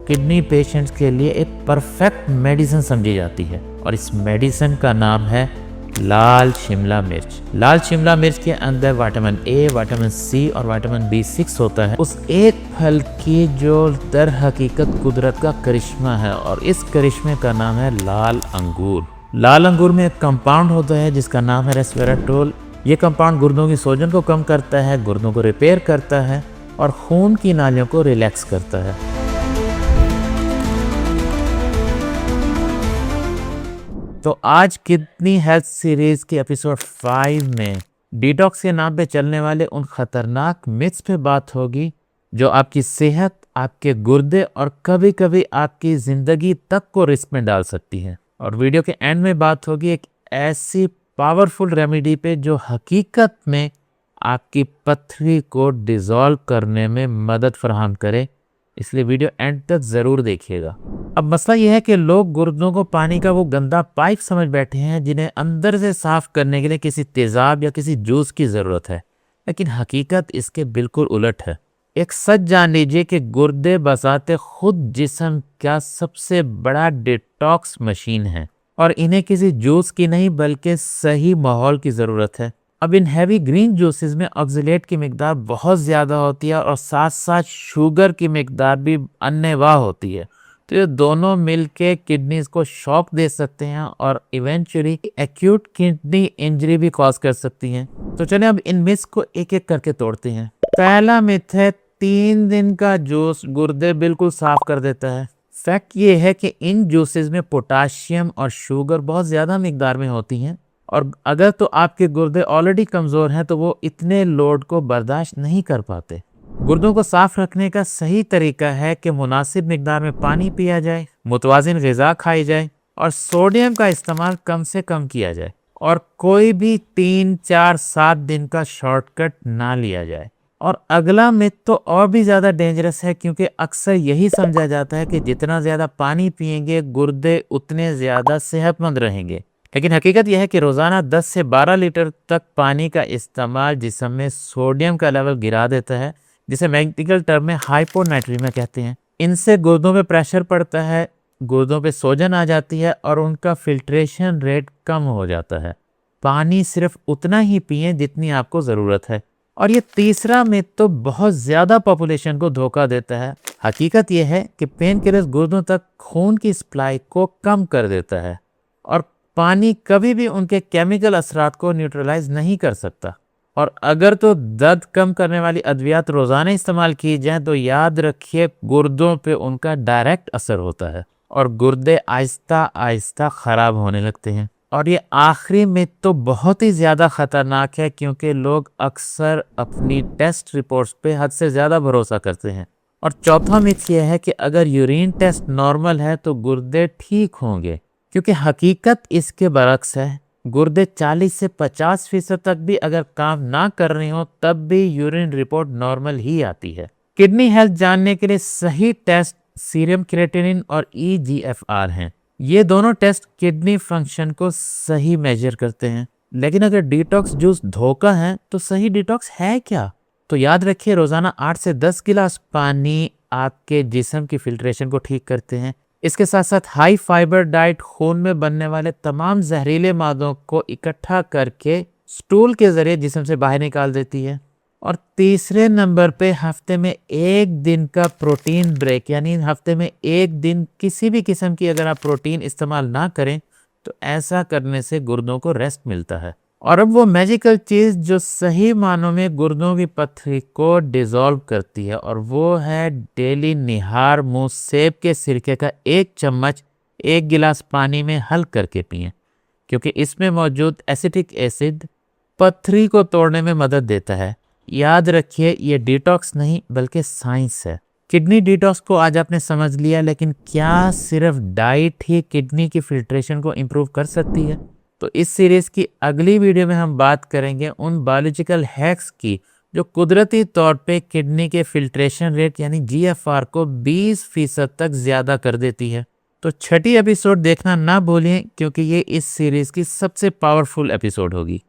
Kidney patients के लिए एक परफेक्ट मेडिसिन समझी जाती है और इस मेडिसिन का नाम है लाल शिमला मिर्च। लाल शिमला मिर्च के अंदर विटामिन ए, विटामिन सी और विटामिन B6 होता है। उस एक फल की जो दर हकीकत कुदरत का करिश्मा है और इस करिश्मे का नाम है लाल अंगूर। लाल अंगूर में एक कंपाउंड होता है जिसका नाम है रेस्वेराट्रोल। ये कंपाउंड गुर्दों की सूजन को कम करता है, गुर्दों को रिपेयर करता है और खून की नालियों को रिलैक्स करता है। तो आज किडनी हेल्थ सीरीज के एपिसोड 5 में डिटॉक्स के नाम पे चलने वाले उन खतरनाक मिथ्स पे बात होगी जो आपकी सेहत, आपके गुर्दे और कभी कभी आपकी जिंदगी तक को रिस्क में डाल सकती है। और वीडियो के एंड में बात होगी एक ऐसी पावरफुल रेमेडी पे जो हकीकत में आपकी पथरी को डिसॉल्व करने में मदद फराहम करे, इसलिए वीडियो एंड तक ज़रूर देखिएगा। अब मसला यह है कि लोग गुर्दों को पानी का वो गंदा पाइप समझ बैठे हैं जिन्हें अंदर से साफ करने के लिए किसी तेज़ाब या किसी जूस की ज़रूरत है, लेकिन हकीकत इसके बिल्कुल उलट है। एक सच जान लीजिए कि गुर्दे बजाते खुद जिस्म का सबसे बड़ा डिटॉक्स मशीन है और इन्हें किसी जूस की नहीं बल्कि सही माहौल की ज़रूरत है। अब इन हैवी ग्रीन जूसेस में ऑक्सलेट की मिकदार बहुत ज़्यादा होती है और साथ साथ शुगर की मिकदार भी अन्नेवाह होती है, तो ये दोनों मिलके किडनीज को शॉक दे सकते हैं और इवेंचुअली एक्यूट किडनी इंजरी भी कॉज कर सकती हैं। तो चलें अब इन मिथ्स को एक एक करके तोड़ते हैं। पहला मिथ है 3 दिन का जूस गुर्दे बिल्कुल साफ कर देता है। फैक्ट ये है कि इन जूसेस में पोटाशियम और शुगर बहुत ज़्यादा मिकदार में होती हैं और अगर तो आपके गुर्दे ऑलरेडी कमज़ोर हैं तो वो इतने लोड को बर्दाश्त नहीं कर पाते। गुर्दों को साफ रखने का सही तरीका है कि मुनासिब मिकदार में पानी पिया जाए, मुतवाज़िन ग़िज़ा खाई जाए और सोडियम का इस्तेमाल कम से कम किया जाए और कोई भी 3, 4, 7 दिन का शॉर्टकट ना लिया जाए। और अगला मिथ तो और भी ज़्यादा डेंजरस है क्योंकि अक्सर यही समझा जाता है कि जितना ज़्यादा पानी पिएंगे गुर्दे उतने ज़्यादा सेहतमंद रहेंगे, लेकिन हकीकत यह है कि रोज़ाना 10 से 12 लीटर तक पानी का इस्तेमाल जिस्म में सोडियम का लेवल गिरा देता है, जिसे मेडिकल टर्म में हाइपोनाइट्रीमिया कहते हैं। इनसे गुर्दों पे प्रेशर पड़ता है, गुर्दों पे सूजन आ जाती है और उनका फिल्ट्रेशन रेट कम हो जाता है। पानी सिर्फ उतना ही पिएं जितनी आपको ज़रूरत है। और ये तीसरा मिथ तो बहुत ज़्यादा पॉपुलेशन को धोखा देता है। हकीकत यह है कि पेन किलर्स गुर्दों तक खून की सप्लाई को कम कर देता है और पानी कभी भी उनके केमिकल असरात को न्यूट्रलाइज नहीं कर सकता। और अगर तो दर्द कम करने वाली अद्वियात रोज़ाना इस्तेमाल की जाए तो याद रखिए गुर्दों पे उनका डायरेक्ट असर होता है और गुर्दे आहिस्ता आहिस्ता ख़राब होने लगते हैं। और ये आखिरी मिथ तो बहुत ही ज़्यादा ख़तरनाक है क्योंकि लोग अक्सर अपनी टेस्ट रिपोर्ट्स पे हद से ज़्यादा भरोसा करते हैं। और चौथा मिथ यह है कि अगर यूरिन टेस्ट नॉर्मल है तो गुर्दे ठीक होंगे, क्योंकि हकीकत इसके बरक्स है। गुर्दे 40 से 50% तक भी अगर काम ना कर रहे हो तब भी यूरिन रिपोर्ट नॉर्मल ही आती है। किडनी हेल्थ जानने के लिए सही टेस्ट सीरम क्रिएटिनिन और EGFR हैं। ये दोनों टेस्ट किडनी फंक्शन को सही मेजर करते हैं। लेकिन अगर डिटॉक्स जूस धोखा है तो सही डिटॉक्स है क्या? तो याद रखिए रोज़ाना 8 से 10 गिलास पानी आपके जिस्म की फिल्ट्रेशन को ठीक करते हैं। इसके साथ साथ हाई फाइबर डाइट खून में बनने वाले तमाम जहरीले मादों को इकट्ठा करके स्टूल के ज़रिए जिस्म से बाहर निकाल देती है। और तीसरे नंबर पे हफ्ते में 1 दिन का प्रोटीन ब्रेक, यानी हफ्ते में 1 दिन किसी भी किस्म की अगर आप प्रोटीन इस्तेमाल ना करें तो ऐसा करने से गुर्दों को रेस्ट मिलता है। और अब वो मैजिकल चीज़ जो सही मानों में गुर्दों की पथरी को डिसॉल्व करती है, और वो है डेली निहार मुंह सेब के सिरके का 1 चम्मच 1 गिलास पानी में हल करके पिएं, क्योंकि इसमें मौजूद एसिटिक एसिड पथरी को तोड़ने में मदद देता है। याद रखिए ये डिटॉक्स नहीं बल्कि साइंस है। किडनी डिटॉक्स को आज आपने समझ लिया, लेकिन क्या सिर्फ डाइट ही किडनी की फिल्ट्रेशन को इम्प्रूव कर सकती है? तो इस सीरीज़ की अगली वीडियो में हम बात करेंगे उन बायोलॉजिकल हैक्स की जो कुदरती तौर पे किडनी के फिल्ट्रेशन रेट यानी GFR को 20% तक ज़्यादा कर देती है। तो छठी एपिसोड देखना ना भूलें क्योंकि ये इस सीरीज़ की सबसे पावरफुल एपिसोड होगी।